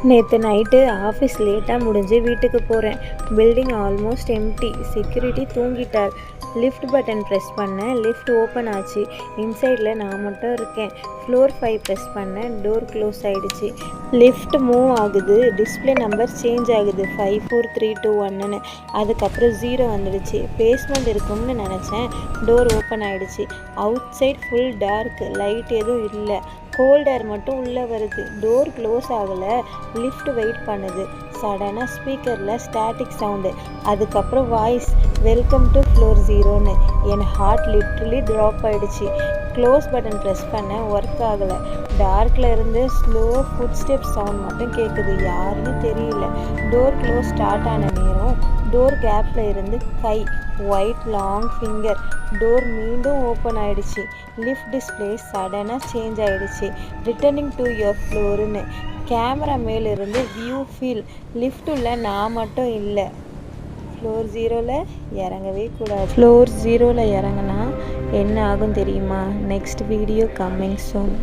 நேற்று night office லேட்டாக முடிஞ்சு வீட்டுக்கு போகிறேன். Building almost empty. செக்யூரிட்டி தூங்கிட்டார். லிஃப்ட் பட்டன் ப்ரெஸ் பண்ணேன். லிஃப்ட் ஓப்பன் ஆச்சு. இன்சைடில் நான் மட்டும் இருக்கேன். ஃப்ளோர் 5 ப்ரெஸ் பண்ணேன். டோர் க்ளோஸ் ஆகிடுச்சு. லிஃப்ட் மூவ் ஆகுது. டிஸ்பிளே நம்பர் சேஞ்ச் ஆகுது. 54321ன்னு. அதுக்கப்புறம் 0 வந்துடுச்சு. பேஸ்மெண்ட் இருக்கும்னு நினச்சேன். டோர் ஓப்பன் ஆகிடுச்சு. அவுட் சைட் ஃபுல் டார்க். லைட் எதுவும் இல்லை. கோல்ட் ஏர் மட்டும் உள்ளே வருது. டோர் க்ளோஸ் ஆகலை. லிஃப்ட் வெயிட் பண்ணுது. சடனாக ஸ்பீக்கரில் ஸ்டாட்டிக் சவுண்டு. அதுக்கப்புறம் voice, welcome to floor 0ன்னு. N heart literally drop ஆகிடுச்சு. க்ளோஸ் பட்டன் ப்ரெஸ் பண்ண ஒர்க் ஆகலை. டார்க்கில் இருந்து ஸ்லோ ஃபுட் ஸ்டெப் சவுண்ட் மட்டும் கேட்குது. யாருன்னு தெரியல. டோர் க்ளோஸ் ஸ்டார்ட் ஆன நேரம் டோர் கேப்பில் இருந்து கை, ஒயிட் லாங் ஃபிங்கர். டோர் மீண்டும் ஓப்பன் ஆகிடுச்சு. லிஃப்ட் டிஸ்பிளே சடனாக சேஞ்ச் ஆகிடுச்சு. ரிட்டர்னிங் டு யுவர் ஃப்ளோருன்னு. கேமரா மேலிருந்து வியூ ஃபீல். லிஃப்ட்டுள்ள நான் மட்டும் இல்லை. ஃப்ளோர் 0ல் இறங்கவே கூடாது. ஃப்ளோர் 0ல் இறங்கினா என்ன ஆகும் தெரியுமா? Next video coming soon.